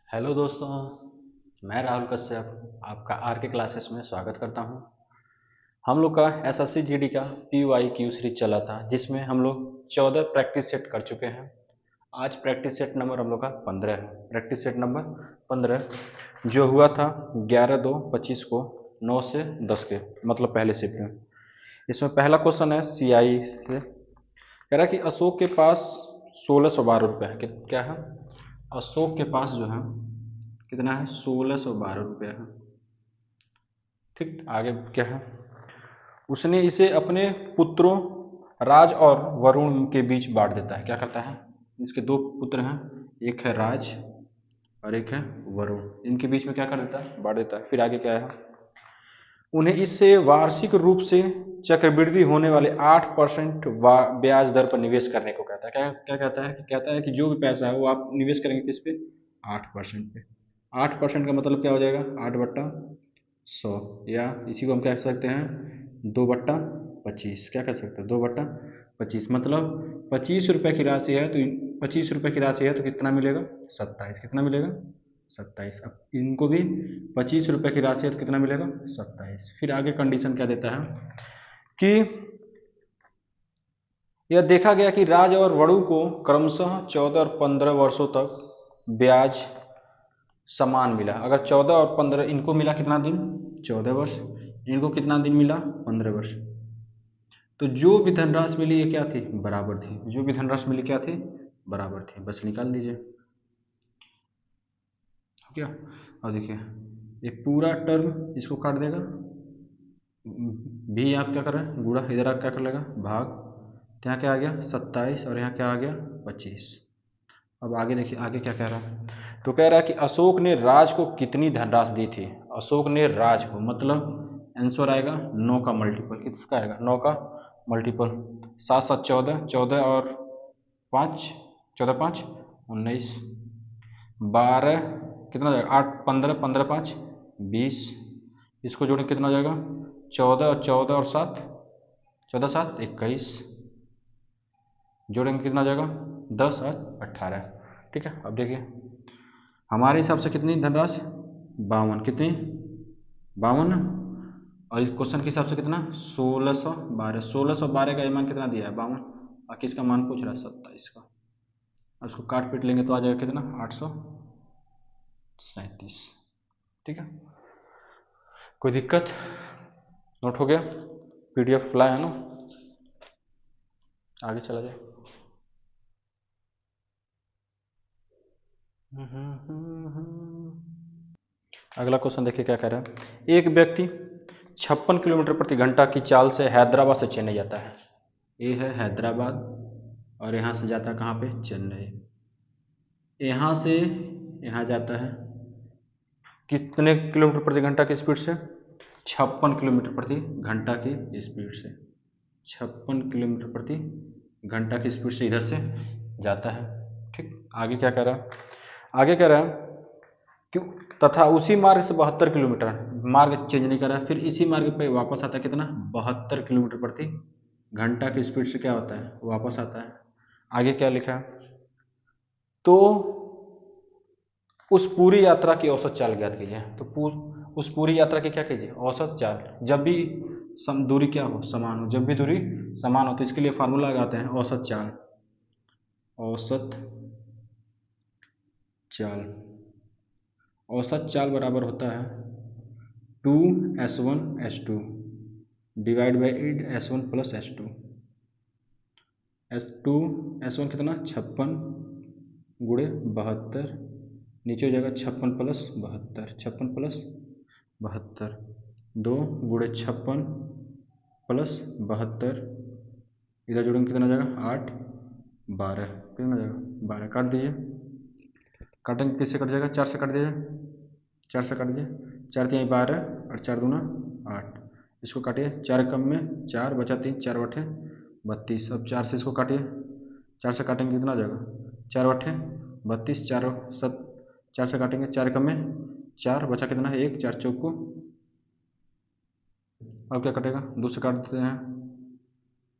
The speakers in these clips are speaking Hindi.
हेलो दोस्तों, मैं राहुल कश्यप आपका आर के क्लासेस में स्वागत करता हूं। हम लोग का एसएससी जीडी का PYQ सीरीज चला था जिसमें हम लोग 14 प्रैक्टिस सेट कर चुके हैं। आज प्रैक्टिस सेट नंबर हम लोग का 15 है। प्रैक्टिस सेट नंबर 15 जो हुआ था 11/2/25 को 9 से 10 के मतलब पहले शिफ्ट में। इसमें पहला क्वेश्चन है CI से, कह रहा है कि अशोक के पास 1612 रुपये है। क्या है? अशोक के पास जो है कितना है? 1612 रुपये है। ठीक, आगे क्या है? उसने इसे अपने पुत्रों राज और वरुण के बीच बांट देता है। क्या करता है? इसके दो पुत्र हैं, एक है राज और एक है वरुण। इनके बीच में क्या कर देता है? बांट देता है। फिर आगे क्या है? उन्हें इससे वार्षिक रूप से चक्रवृद्धि होने वाले 8% ब्याज दर पर निवेश करने को कहता है। क्या क्या कहता है? कहता है कि जो भी पैसा है वो आप निवेश करेंगे किस पे? 8% पे। 8% का मतलब क्या हो जाएगा? 8/100, या इसी को हम कह सकते हैं 2/25। क्या कह सकते हैं? 2/25 मतलब 25 रुपये की राशि है तो 25 रुपये की राशि है तो कितना मिलेगा? 27। कितना मिलेगा? 27। अब इनको भी 25 रुपये की राशि है तो कितना मिलेगा? 27। फिर आगे कंडीशन क्या देता है कि यह देखा गया कि राज और वरुण को क्रमशः 14 और 15 वर्षों तक ब्याज समान मिला। अगर 14 और 15 इनको मिला कितना दिन? 14 वर्ष। इनको कितना दिन मिला? 15 वर्ष। तो जो भी धनराशि मिली ये क्या थी? बराबर थी। जो भी धनराशि मिली क्या थी? बराबर थी। बस निकाल दीजिए। क्या? और देखिए ये पूरा टर्म इसको काट देगा। भी आप क्या कर रहे हैं? गुणा। इधर आप क्या कर लेगा? भाग। तो यहाँ क्या आ गया? 27 और यहाँ क्या आ गया? 25। अब आगे देखिए, आगे क्या कह रहा है? तो कह रहा है कि अशोक ने राज को कितनी धनराशि दी थी। अशोक ने राज को, मतलब आंसर आएगा 9 का मल्टीपल। किसका आएगा? 9 का मल्टीपल। 7 7 14, 14 और 5, 14 5 19, 12 कितना हो जाएगा? 8 15, 15 5 20। इसको जोड़ें कितना हो जाएगा? 14 और 14 और 7, 14 7 21। जोड़ेंगे कितना हो जाएगा? 10 और 18। ठीक है। अब देखिए हमारे हिसाब से कितनी धनराशि? 52। कितनी? 52 ना। और इस क्वेश्चन के हिसाब से कितना? 1612। 1612 का मान कितना दिया है? 52। और किसका मान पूछ रहा है? 27 का। अब इसको काट पीट लेंगे तो आ जाएगा कितना? 837। ठीक है, कोई दिक्कत? नोट हो गया? PDF फुला है ना? आगे चला जाए। अगला क्वेश्चन देखिए क्या कह रहा है। एक व्यक्ति 56 किलोमीटर प्रति घंटा की चाल से हैदराबाद से चेन्नई जाता है। ये है हैदराबाद और यहाँ से जाता है कहाँ पे? चेन्नई। यहाँ से यहाँ जाता है कितने किलोमीटर प्रति घंटा की स्पीड से? 56 किलोमीटर प्रति घंटा की स्पीड से। 56 किलोमीटर प्रति घंटा की स्पीड से इधर से जाता है। ठीक, आगे क्या कह रहा है? आगे कह रहा है कि तथा उसी मार्ग से 72 किलोमीटर, मार्ग चेंज नहीं करा, फिर इसी मार्ग पे वापस आता है कितना? 72 किलोमीटर प्रति घंटा की स्पीड से क्या होता है? वापस आता है। आगे क्या लिखा है? तो उस पूरी यात्रा की औसत चाल ज्ञात कीजिए। तो उस पूरी यात्रा की क्या कीजिए? औसत चाल। जब भी दूरी क्या हो? समान हो। जब भी दूरी समान हो तो इसके लिए फार्मूला लगाते हैं औसत चाल। औसत चाल, औसत चाल बराबर होता है 2s1s2 divide by s1 plus s2। S1 कितना? 56 गुणे 72। नीचे हो जाएगा 56 प्लस 72, 56 प्लस 72। 2 गुणे 56 प्लस 72, इधर जोड़ेंगे कितना जाएगा? 8 12। कितना जाएगा? 12। काट दीजिए। काटेंगे किससे कट जाएगा? 4 से काट दीजिए। 4 से काट दीजिए। 4 3 12 और 4 दूना 8। इसको काटिए। 4 कम में 4 बचा 3, 4 बटे 32। अब 4 से इसको काटिए। 4 से काटेंगे कितना आ जाएगा? 4 बटे 32। 4 7, 4 से काटेंगे। 4 कम में 4 बचा कितना है? 1। 4 चौको। अब क्या कटेगा? 2 से काट देते हैं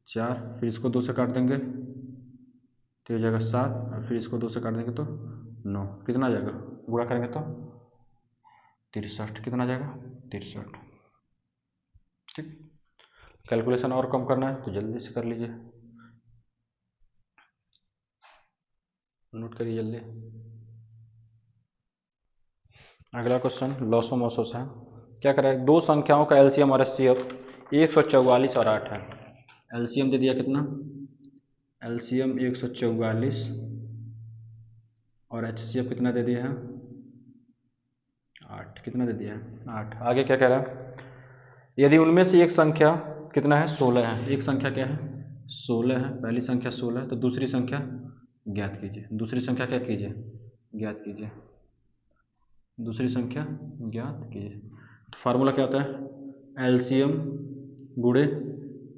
4, फिर इसको 2 से काट देंगे तो हो जाएगा 7, और फिर इसको 2 से काट देंगे तो 9। कितना आ जाएगा? गुणा करेंगे तो 63, कितना आ जाएगा 63। ठीक, कैलकुलेशन और कम करना है तो जल्दी से कर लीजिए, नोट करिए जल्दी। अगला क्वेश्चन लॉसोमोसोस है। क्या करें, दो संख्याओं का एलसीएम और एचसीएफ 144 और 8 है। एलसीएम दे दिया कितना, एलसीएम 144 और एचसीएफ कितना दे दिया है 8, कितना दे दिया है 8। आगे क्या कह रहा है, यदि उनमें से एक संख्या कितना है 16 है, एक संख्या क्या है 16 है, पहली संख्या 16 है, तो दूसरी संख्या ज्ञात कीजिए। दूसरी संख्या क्या कीजिए, ज्ञात कीजिए, दूसरी संख्या ज्ञात कीजिए। तो फार्मूला क्या होता है, एलसीएम गुणे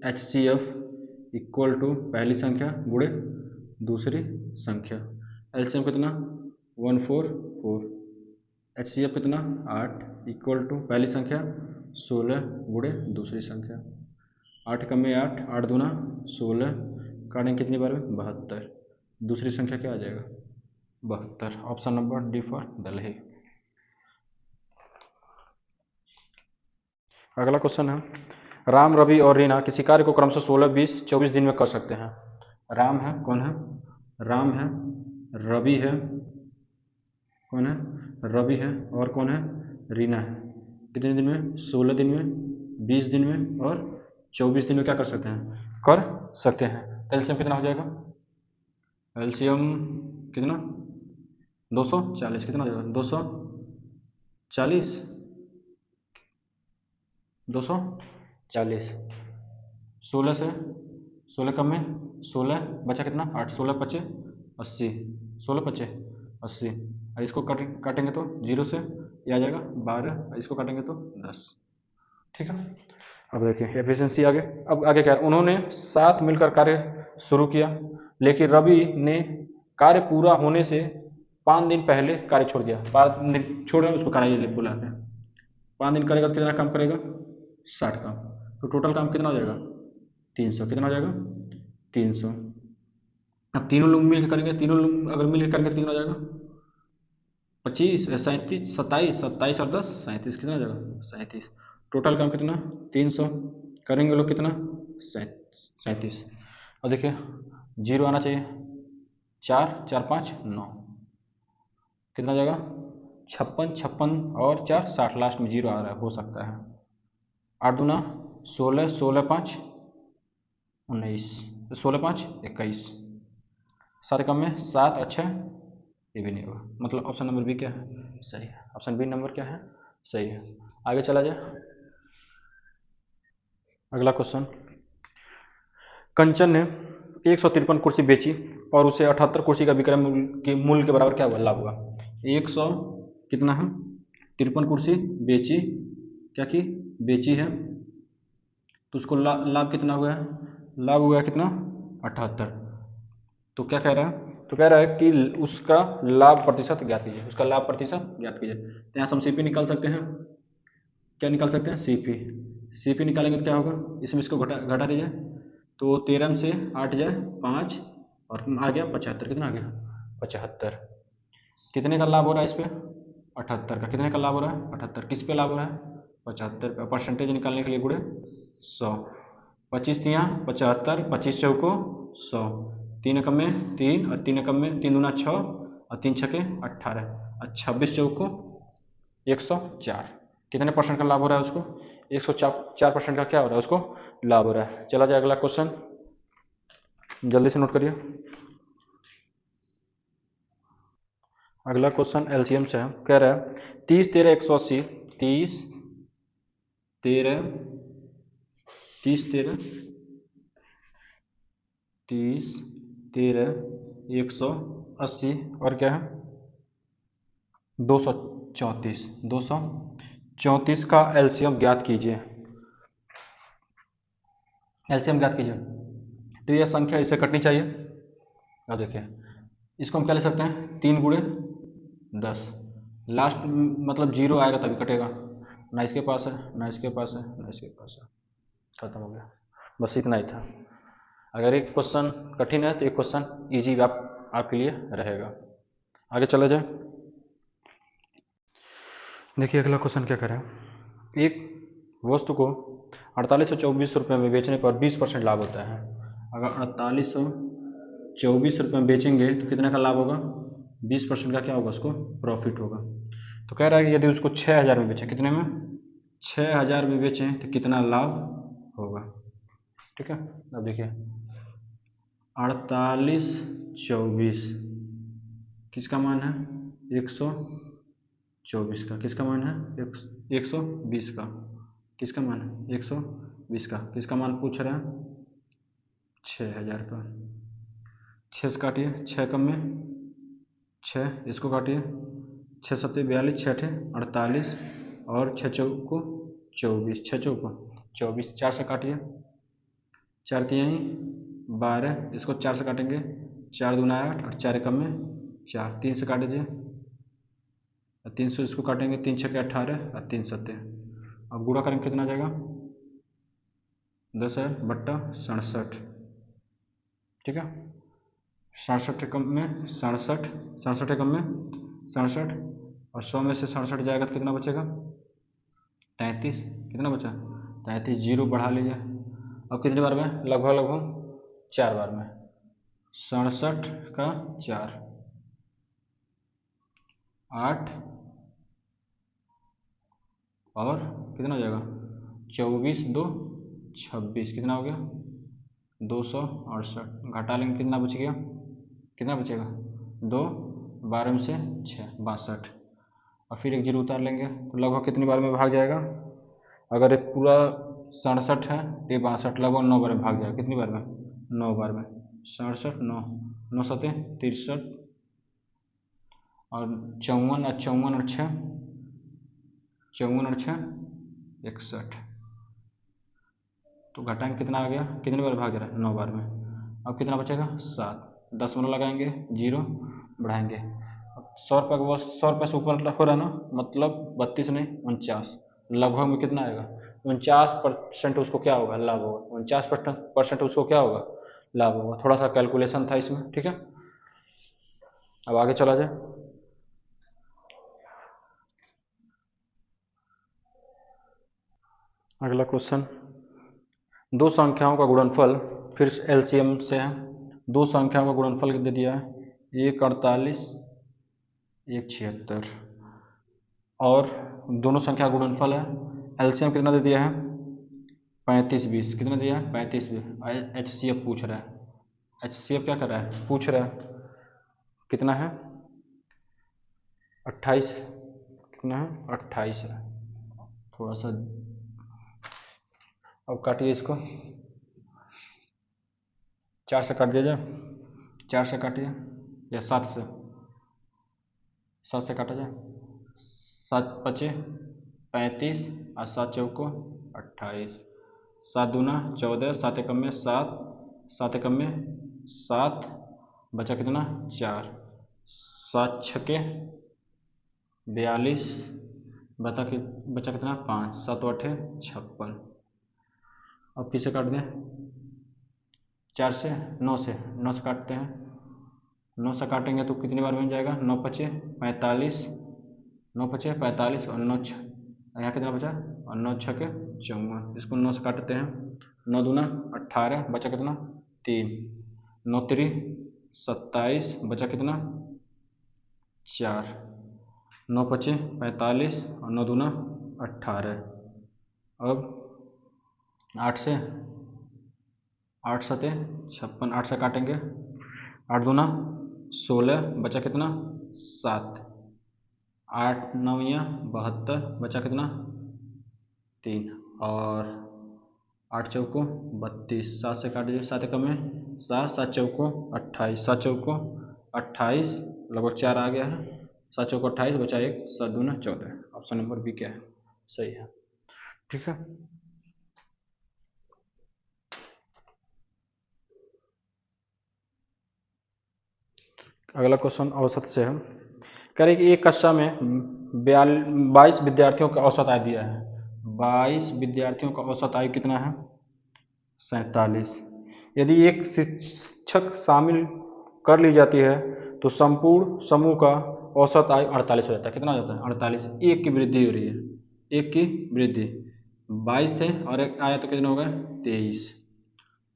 एचसीएफ इक्वल टू पहली संख्या गुणे दूसरी संख्या। एलसीएम कितना 144, एचसीएफ कितना 8 इक्वल टू पहली संख्या 16 गुणे दूसरी संख्या। 8 कम में 8, 8 दूना 16, काटेंगे कितनी बार में 72, दूसरी संख्या क्या आ जाएगा 72। Option number D for Delhi. अगला क्वेश्चन है, राम, रवि और रीना किसी कार्य को क्रमशः 16, 20, 24 दिन में कर सकते हैं। राम है, कौन है, राम है, रवि है, कौन है, रवि है, और कौन है, रीना है। कितने दिन में, 16 दिन में, 20 दिन में और 24 दिन में क्या कर सकते हैं, कर सकते हैं। तो एलसीएम कितना हो जाएगा, एलसीएम कितना 240, कितना हो जाएगा 240, 240। 16 से 16 कम में 16 बचा कितना 8, 16 पचे 80, 16 पचे 80, और इसको काटेंगे तो 0 से ये आ जाएगा 12, इसको काटेंगे तो 10। ठीक है, अब देखिए एफिशिएंसी आगे। अब आगे क्या, उन्होंने साथ मिलकर कार्य शुरू किया, लेकिन रवि ने कार्य पूरा होने से 5 दिन पहले कार्य छोड़ दिया। 5 दिन छोड़ रहे हैं, उसको कराइए बुलाते हैं। 5 दिन करेगा तो कितना काम करेगा 60 काम, तो टोटल काम कितना हो जाएगा 300, कितना हो जाएगा 300। अब तीनों लोग मिलकर करेंगे, तीनों लोग अगर मिलकर करेंगे तो कितना हो जाएगा 25, 37, 27, 27 और 10 37, कितना हो जाएगा 37। टोटल काम कितना 300, करेंगे लोग कितना 37। और देखिए 0 आना चाहिए, 4, 4, 5, 9, कितना हो जाएगा 56, 56 और 4, 60, लास्ट में 0 आ रहा है, हो सकता है। 8 दूना 16, 16 5 19, 16 5 21, सारे कम में 7 अच्छा, ये भी नहीं होगा, मतलब ऑप्शन नंबर बी क्या है सही है, ऑप्शन बी नंबर क्या है सही है। आगे चला जाए, अगला क्वेश्चन, कंचन ने 153 कुर्सी बेची और उसे 78 कुर्सी का विक्रय मूल्य के बराबर क्या लाभ हुआ। 100 कितना है 53 कुर्सी बेची, क्या की बेची है, तो उसको लाभ कितना हुआ है, लाभ हुआ है कितना 78। तो क्या कह रहा है, तो कह रहा है कि उसका लाभ प्रतिशत ज्ञात कीजिए, उसका लाभ प्रतिशत ज्ञात कीजिए। तो यहाँ से हम सीपी निकाल सकते हैं, क्या निकाल सकते हैं सीपी, सीपी निकालेंगे तो क्या होगा, इसमें इसको घटा दीजिए, तो 13 से 8 जाए 5 और आ गया 75, कितना आ गया 75। कितने का लाभ हो रहा है इस पर 78 का, कितने का लाभ हो रहा है 78, किस पे लाभ हो रहा है 75 पे। परसेंटेज निकालने के लिए गुणे 100, 25 तियाँ 75, 25 चौको 100, 3 एकम में 3 और 3 एकम में 3 दूना 6 और 3 छके 18 और 26 चौको 104। कितने परसेंट का लाभ हो रहा है उसको 104% का क्या हो रहा है उसको लाभ हो रहा है। चला जाए अगला क्वेश्चन, जल्दी से नोट करिए। अगला क्वेश्चन एलसीएम से है, कह रहा है 30, 13, 180, 30, 13, 30, 13, 30, 13, 180 और क्या है 234, 234 का एलसीएम ज्ञात कीजिए, एलसीएम ज्ञात कीजिए। तो यह संख्या इससे कटनी चाहिए। अब देखिए इसको हम क्या ले सकते हैं 3 गुणे 10, लास्ट मतलब 0 आएगा तभी कटेगा, ना इसके पास है ना इसके पास है ना इसके पास है, खत्म हो गया, बस इतना ही था। अगर एक क्वेश्चन कठिन है तो एक क्वेश्चन ईजी आपके लिए रहेगा। आगे चला जाए, देखिए अगला क्वेश्चन क्या करें। एक वस्तु को 4824 रुपये में बेचने पर 20% लाभ होता है। अगर 4824 रुपये में बेचेंगे तो कितने का लाभ होगा? 20% का क्या होगा? उसको प्रॉफिट होगा। तो कह रहा है कि यदि उसको 6000 में बेचें, कितने में? 6000 में बेचें तो कितना लाभ होगा? ठीक है, अब देखिए 4824 किसका मान है? 124 का। किसका मान है? 120 का। किसका मान है? 120 का। किसका मान पूछ रहा है? 6000 का। 6 से काटिए, 6 कम में 6, इसको काटिए, 6 सत्ते 42, 6 अठे 48 और 6 चौको 24, 6 चौको 24, 4 से काटिए, 4 तिहाई 12, इसको 4 से काटेंगे, 4 दूना 8 और 4 कम में 4, 3 से काट दीजिए, 300 इसको काटेंगे, 3 छक्के 18 और 3 सत्ते। अब गुणा करेंगे कितना आ जाएगा? 10/67। ठीक है, 67 कम में 67, 67 कम में 67 और 100 में से 67 जाएगा तो कितना बचेगा? 33। कितना बचा? 33। जीरो बढ़ा लीजिए। अब कितनी बार में? लगभग 4 बार में। 67 का 4, 8 और कितना हो जाएगा? 24 2 26। कितना हो गया? 268। घटा लेंगे, कितना बच गया? कितना बचेगा? 2, 12 में से 6, 62 और फिर एक जीरो उतार लेंगे तो लगभग कितनी बार में भाग जाएगा? अगर एक पूरा 67 है तो ये 62 लगभग 9 बार में भाग जाएगा। कितनी बार में? 9 बार में। 67 9, 9 सत्ते 63 और 54 और 54 और 6, 54 और 6 61। तो घटाएंगे कितना आ गया? कितनी बार भाग रहा है? 9 बार में। अब कितना बचेगा? 7। 10 लगाएंगे, जीरो बढ़ाएंगे। 100 रुपये को 100 रुपये से ऊपर हो रहा है ना, मतलब 32 नहीं 49, लगभग में कितना आएगा? 49% उसको क्या होगा? लाभ होगा। 49% उसको क्या होगा? लाभ होगा। थोड़ा सा कैलकुलेशन था इसमें। ठीक है, अब आगे चला जाए। अगला क्वेश्चन, दो संख्याओं का गुणनफल, फिर एलसीएम से है। दो संख्याओं का गुणनफल दे दिया है, एक 48 एक 76 और दोनों संख्या गुणनफल है। एलसीएम कितना दे दिया है? 35 20। कितना दिया है? 35 20। एचसीएफ पूछ रहा है। एचसीएफ क्या कर रहा है? पूछ रहा है। कितना है? 28। कितना है? 28 है। थोड़ा सा अब काटिए इसको, 4 से काट दिया जाए, 4 से काटिए या 7 से, 7 से काटा जाए। 7 पचे 35 और 7 चौको 28, 7 दूना 14, 7 एकम में 7, 7 एकम में 7, बचा कितना? 4, 7 छक्के 42, बचा कितना? 5, 7 अठे 56। अब किसे काट दें? 4 से 9 से, 9 से काटते हैं। 9 से काटेंगे तो कितनी बार बन जाएगा? 9 पचे 45, 9 पचे 45 और 9 यहाँ कितना बचा? और 9 छक्के 54। इसको 9 से काटते हैं। 9 दूना 18, बचा कितना? 3, 9 3 27, बचा कितना? 4, 9 पचे 45 और 9 दूना 18। अब 8 से 8 सते 56, 8 से काटेंगे, 8 दूना 16, बचा कितना? 7, 8 9 72, बचा कितना? 3 और 8 चौको 32, 7 से काट दीजिए, 7 एकम में 7, 7 चौको 28, 7 चौको 28, लगभग 4 आ गया है। 7 चौको 28, बचा 1, 7 दूना 14। ऑप्शन नंबर बी क्या है? सही है। ठीक है, अगला क्वेश्चन औसत से है। कह रहे कि एक कक्षा में 22 विद्यार्थियों का औसत आयु दिया है। 22 विद्यार्थियों का औसत आयु कितना है? 47। यदि एक शिक्षक शामिल कर ली जाती है तो संपूर्ण समूह का औसत आयु 48 हो जाता है। कितना हो जाता है? 48। एक की वृद्धि हो रही है, एक की वृद्धि। 22 थे और एक आया तो कितना होगा? 23।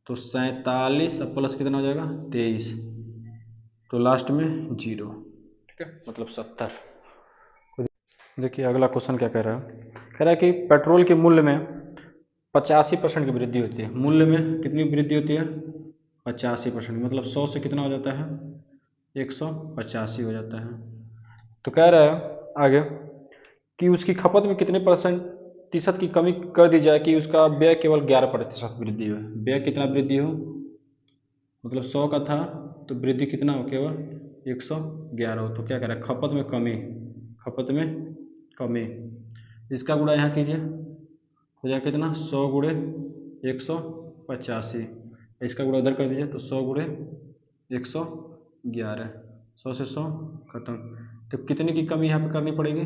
तो 47 अब प्लस कितना हो जाएगा? 23, तो लास्ट में 0। ठीक है, मतलब 70। देखिए अगला क्वेश्चन क्या कह रहा है। कह रहा है कि पेट्रोल के मूल्य में 85% की वृद्धि होती है। मूल्य में कितनी वृद्धि होती है? 85%। मतलब 100 से कितना हो जाता है? 185 हो जाता है। तो कह रहा है आगे कि उसकी खपत में कितने प्रतिशत की कमी कर दी जाए कि उसका व्यय केवल 11% वृद्धि हो। व्यय कितना वृद्धि हो? मतलब 100 का था तो वृद्धि कितना हो? केवल 111 हो। तो क्या कह रहा है? खपत में कमी, खपत में कमी। इसका गुणा यहाँ कीजिए, हो जाएगा कितना? 100 गुणे 185। इसका गुणा उधर कर दीजिए तो 100 गुणे 111, 100 से 100 खत्म। तो कितने की कमी यहाँ पे करनी पड़ेगी?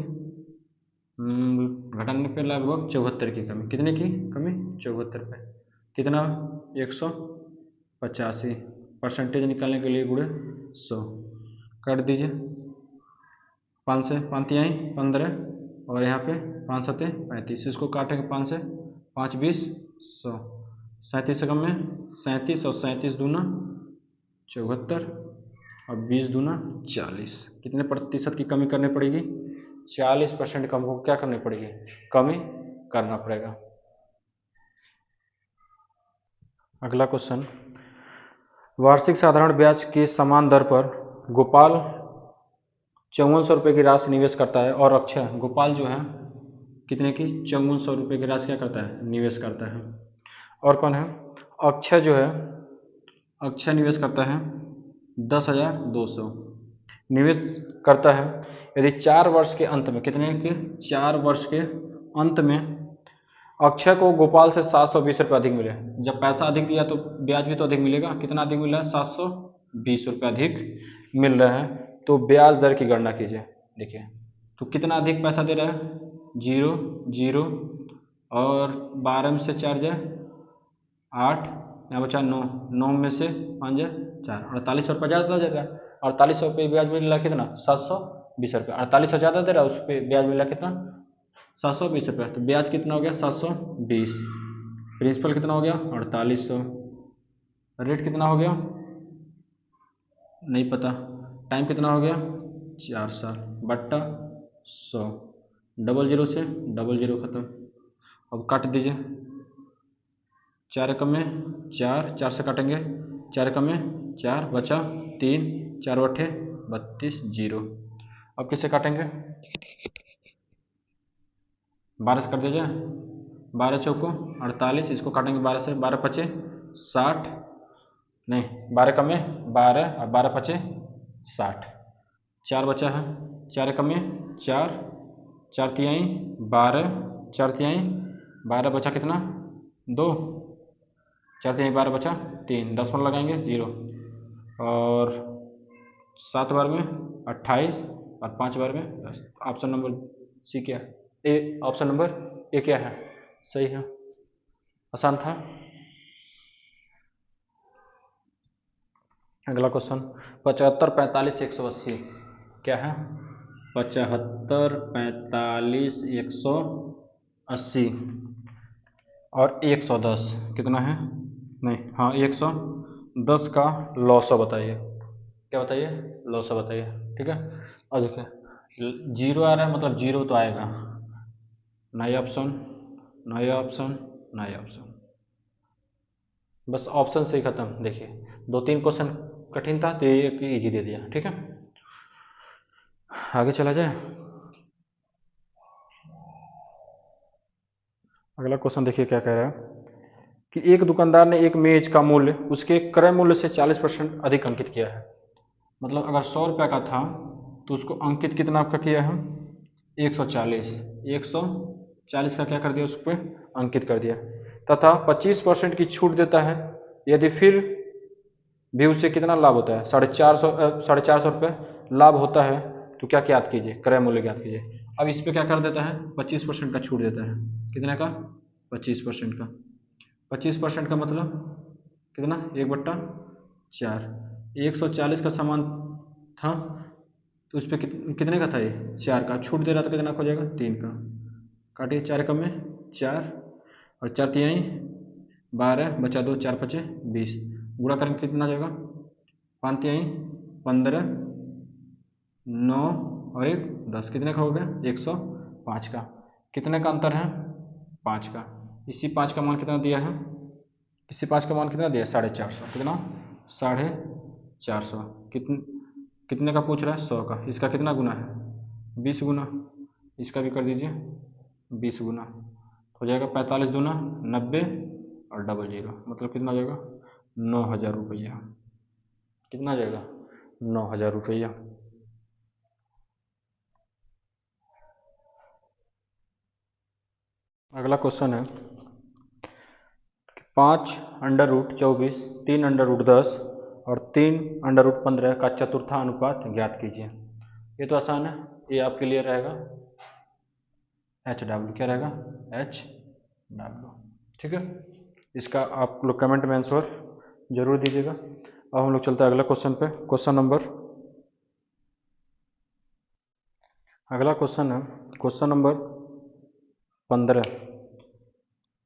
घटाने पे लगभग 74 की कमी। कितने की कमी? 74 पे। कितना? 185। परसेंटेज निकालने के लिए गुणे 100 काट दीजिए। 5 से 5 आई 15 और यहाँ पे 5 सते 35। इसको काटेंगे 5 से, 5 20 100। 37 से कम में 37 और 37 दूना 74 और 20 दूना 40। कितने प्रतिशत की कमी करनी पड़ेगी? 40% कम को क्या करनी पड़ेगी? कमी करना पड़ेगा। अगला क्वेश्चन, वार्षिक साधारण ब्याज के समान दर पर गोपाल 5400 रुपये की राशि निवेश करता है और अक्षय, गोपाल जो है कितने की? 5400 रुपये की राशि क्या करता है? निवेश करता है। और कौन है? अक्षय जो है, अक्षय निवेश करता है 10,200 निवेश करता है। यदि 4 वर्ष के अंत में, कितने के? 4 वर्ष के अंत में अक्षय को गोपाल से 720 रुपये अधिक मिले। जब पैसा अधिक दिया तो ब्याज भी तो अधिक मिलेगा। कितना अधिक मिल रहा है? 720 रुपये अधिक मिल रहा है। तो ब्याज दर की गणना कीजिए। देखिए तो कितना अधिक पैसा दे रहा है? 0 0 और 12 में से 4 जाए 8, यहाँ बचा 9, 9 में से 5 जाए 4, 48 रुपये ज़्यादा दे रहा है। 48 रुपये ब्याज मिल रहा है कितना? 720 रुपये। 48 से ज़्यादा दे रहा है, उस पर ब्याज मिल रहा है कितना? 720 रुपये। तो ब्याज कितना हो गया? 720। प्रिंसिपल कितना हो गया? 4800। रेट कितना हो गया? नहीं पता। टाइम कितना हो गया? 4 साल बट्टा 100। डबल जीरो से डबल जीरो खत्म। अब काट दीजिए। 4 एकम में 4, 4 से काटेंगे, 4 एकम में 4 बचा 3, 4 बट्ठे 32, 0। अब किससे काटेंगे? 12 से काट दीजिए। 12 चौको 48, इसको काटेंगे 12 से। 12 पचे 60, नहीं 12 कम में 12 और 12 पचे 60। 4 बचा है, 4 कम में 4, 4 तिहाई 12, 4 तिहाई 12 बचा कितना? 2, 4 तिहाई 12 बचा 3, 10 पर लगाएंगे 0 और 7 बार में 28 और 5 बार में 10। ऑप्शन नंबर सी क्या है? ए। ऑप्शन नंबर ए क्या है? सही है, आसान था। अगला क्वेश्चन, 75 45 180 क्या है? 75 45 180 और 110 कितना है? नहीं, हाँ 110 का लॉसो बताइए। क्या बताइए? लॉसो बताइए। ठीक है, और देखिए 0 आ रहा है, मतलब 0 तो आएगा। नया ऑप्शन, नया ऑप्शन, नया ऑप्शन, बस ऑप्शन से ही खत्म। देखिए 2-3 क्वेश्चन कठिन था तो एक इजी दे दिया। ठीक है, आगे चला जाए। अगला क्वेश्चन देखिए क्या कह रहा है कि एक दुकानदार ने एक मेज का मूल्य उसके क्रय मूल्य से 40% अधिक अंकित किया है। मतलब अगर 100 रुपये का था तो उसको अंकित कितना आपका किया है? 140। 140 का क्या कर दिया? उस पर अंकित कर दिया, तथा 25% की छूट देता है यदि फिर भी उससे कितना लाभ होता है? 450 रुपये लाभ होता है। तो क्या क्या याद कीजिए? क्रय मूल्य ज्ञात कीजिए। अब इस पर क्या कर देता है? 25% का छूट देता है। कितने का? 25% का। 25% का मतलब कितना? 1/4। 140 का सामान था तो उस पर कितने का था ये 4 का, छूट दे रहा तो कितना हो जाएगा 3 का। काटिए 4 कम में 4 और 4 तिहाई 12 बचा 2 4 पचे 20, गुणा करेंगे कितना आ जाएगा 5 तिहाई 15 9 और 1 10, कितने का हो गया 105 का। कितने का अंतर है 5 का। इसी 5 का मान कितना दिया है, इसी 5 का मान कितना दिया है 450, कितना 450। कितने का पूछ रहा है 100 का। इसका कितना गुना है 20 गुना, इसका भी कर दीजिए 20 गुना, हो जाएगा 45 दूना 90 और डबल जीरो, मतलब कितना हो जाएगा 9,000 रुपया। कितना आ जाएगा 9,000 रुपया। अगला क्वेश्चन है कि 5√24, 3√10 और 3√15 का चतुर्थानुपात ज्ञात कीजिए। ये तो आसान है, ये आपके लिए रहेगा HW, क्या रहेगा HW, ठीक है। इसका आप लोग कमेंट में आंसर जरूर दीजिएगा। अब हम लोग चलते हैं अगला क्वेश्चन पे। अगला क्वेश्चन है क्वेश्चन नंबर 15।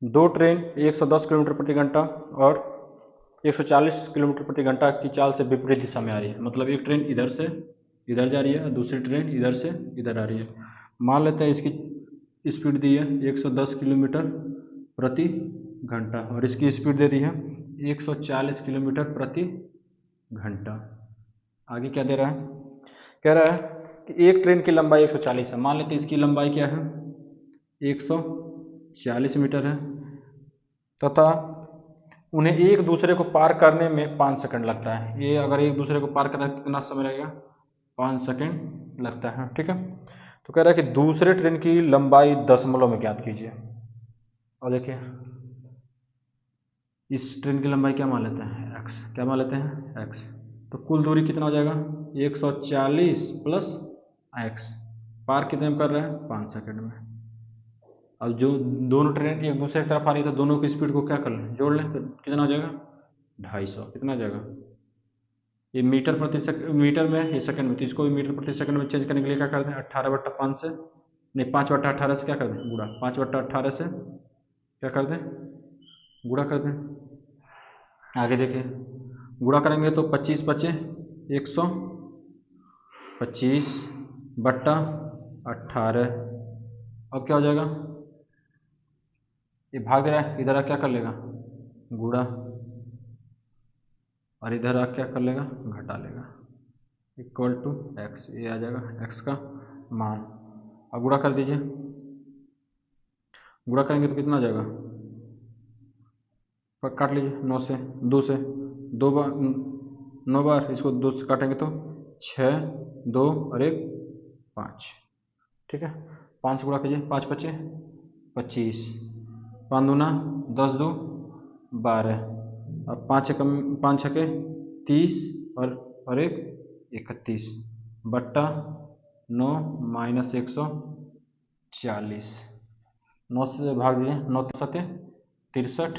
दो ट्रेन 110 किलोमीटर प्रति घंटा और 140 किलोमीटर प्रति घंटा की चाल से विपरीत दिशा में आ रही है। मतलब एक ट्रेन इधर से इधर जा रही है और दूसरी ट्रेन इधर से इधर आ रही है। मान लेते हैं इसकी स्पीड दी है 110 किलोमीटर प्रति घंटा और इसकी स्पीड दे दी है 140 किलोमीटर प्रति घंटा। आगे क्या दे रहा है, कह रहा है कि एक ट्रेन की लंबाई 140 है। मान लेते हैं इसकी लंबाई क्या है 140 मीटर है तथा उन्हें एक दूसरे को पार करने में 5 सेकंड लगता है। ये अगर एक दूसरे को पार करने में कितना समय लगेगा 5 सेकंड लगता है, ठीक है। तो कह रहा है कि दूसरे ट्रेन की लंबाई दशमलव में ज्ञात कीजिए। और देखिए इस ट्रेन की लंबाई क्या मान लेते हैं x, क्या मान लेते हैं x। तो कुल दूरी कितना हो जाएगा 140 प्लस x, पार कितने में कर रहे हैं 5 सेकंड में। अब जो दोनों ट्रेन एक दूसरे की तरफ आ रही है तो दोनों की स्पीड को क्या कर लें जोड़ लें, तो कितना हो जाएगा 250। कितना हो जाएगा, ये मीटर प्रति सेकंड, मीटर में ये सेकंड में, तो इसको भी मीटर प्रति सेकंड में चेंज करने के लिए क्या करते हैं 18/5 से, नहीं 5/18 से क्या कर दें गुणा, 5/18 से क्या कर दें गुणा कर दें। आगे देखिए गुणा करेंगे तो 25 बचे 125/18। अब क्या हो जाएगा, ये भाग रहा है, इधर क्या कर लेगा गुणा और इधर आ क्या कर लेगा घटा लेगा, इक्वल टू x। ये आ जाएगा x का मान। अब गुणा कर दीजिए, गुणा करेंगे तो कितना आ जाएगा, काट लीजिए 9 से 2 से 2 बार 9 बार, इसको 2 से काटेंगे तो 6 2 और 1 5, ठीक है। 5 से गुणा कीजिए 5 पचे 25, 5 दूना 10 2 12, अब 5 छके 30 और 1 31/9 माइनस 140। 9 से भाग दीजिए 9 सत्य 63,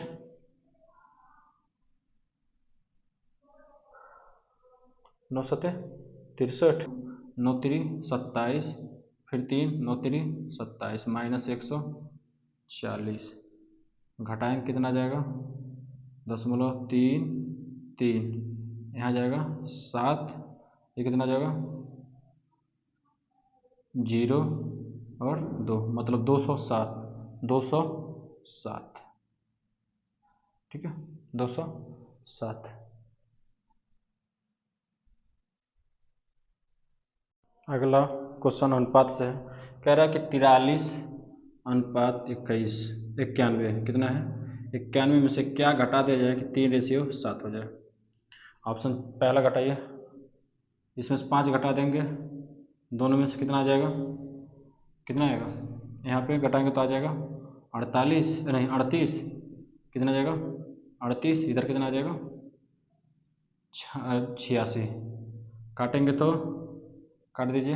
9 सत्य 63, 9 3 27, फिर 3 9 3 27 माइनस 140, घटाएंगे कितना आ जाएगा 0.33, यहाँ जाएगा 7, ये कितना जाएगा 0 और 2, मतलब 207, ठीक है 207। अगला क्वेश्चन अनुपात से है, कह रहा है कि 43/21 कितना है 91 में से क्या घटा दिया जाए कि 3:7 हो जाए। ऑप्शन पहला घटाइए, इसमें से 5 घटा देंगे, दोनों में से कितना आ जाएगा, कितना आएगा यहाँ पे घटाएंगे तो आ जाएगा 38 नहीं 38, कितना आ जाएगा 38, इधर कितना आ जाएगा 86, काटेंगे तो काट दीजिए,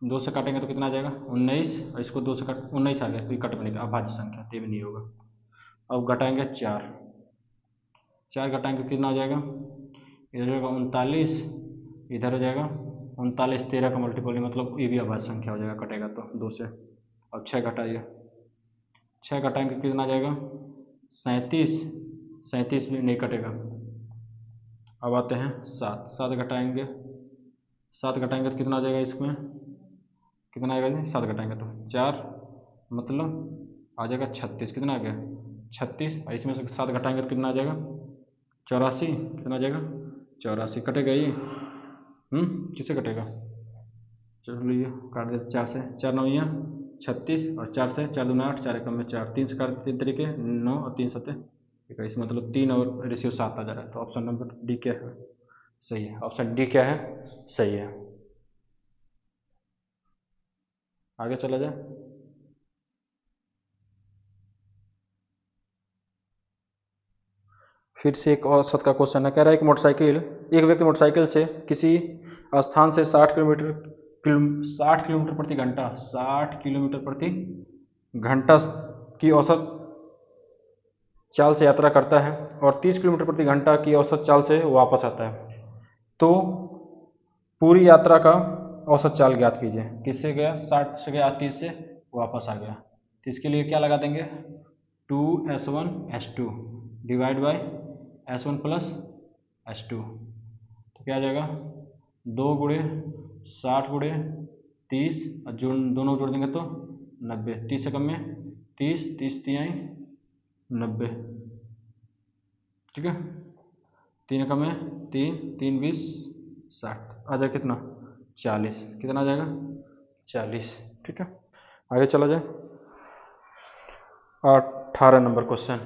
2 से काटेंगे तो कितना आ जाएगा 19, और इसको 2 से काट 19 आ गया, कोई कट बनेगा अभाज्य संख्या, ते में नहीं होगा। अब घटाएंगे 4 घटाएंगे कितना हो जाएगा, इधर हो जाएगा 39, इधर हो जाएगा 39 13 का मल्टीपल मतलब ये भी अभाज्य संख्या हो जाएगा, कटेगा तो 2 से। अब 6 घटाइए, 6 घटाएंगे कितना आ जाएगा 37, 37 भी नहीं कटेगा। अब आते हैं 7, 7 घटाएंगे, 7 घटाएंगे तो कितना आ जाएगा, इसमें कितना आएगा जी, 7 घटाएंगे तो 4 मतलब आ जाएगा 36, कितना आ गया 36, और इसमें से 7 घटाएंगे तो कितना आ जाएगा 84, कितना आ जाएगा 84, कटेगा ये, किससे कटेगा, चलिए काट देते 4 से, 4 9 36 और 4 से 4 दूना 8, 4 एकम में 4, 3 से काट 3 तरीके 9 और 3 सत्ते 21, मतलब 3 और रेशियो 7 आ जा रहा है। तो ऑप्शन नंबर डी क्या है, सही है। ऑप्शन डी क्या है, सही है। आगे चला जाए। फिर से एक औसत का क्वेश्चन है, कह रहा है एक व्यक्ति मोटरसाइकिल से किसी स्थान से 60 किलोमीटर प्रति घंटा 60 किलोमीटर प्रति घंटा की औसत चाल से यात्रा करता है और 30 किलोमीटर प्रति घंटा की औसत चाल से वापस आता है, तो पूरी यात्रा का औसत चाल ज्ञात कीजिए। किससे गया, 60 से गया, 30 से वापस आ गया, तो इसके लिए क्या लगा देंगे 2s1 s2 divide by s1 plus s2, तो क्या आ जाएगा 2 गुणे 60 गुणे 30, जो दोनों जोड़ देंगे तो 90, 30 से कम में 30, 30 तिहाई 90, ठीक है, 3 कम में 3, 3 20 60, आ जाएगा कितना 40, कितना आ जाएगा 40, ठीक है। आगे चला जाए 18 नंबर क्वेश्चन,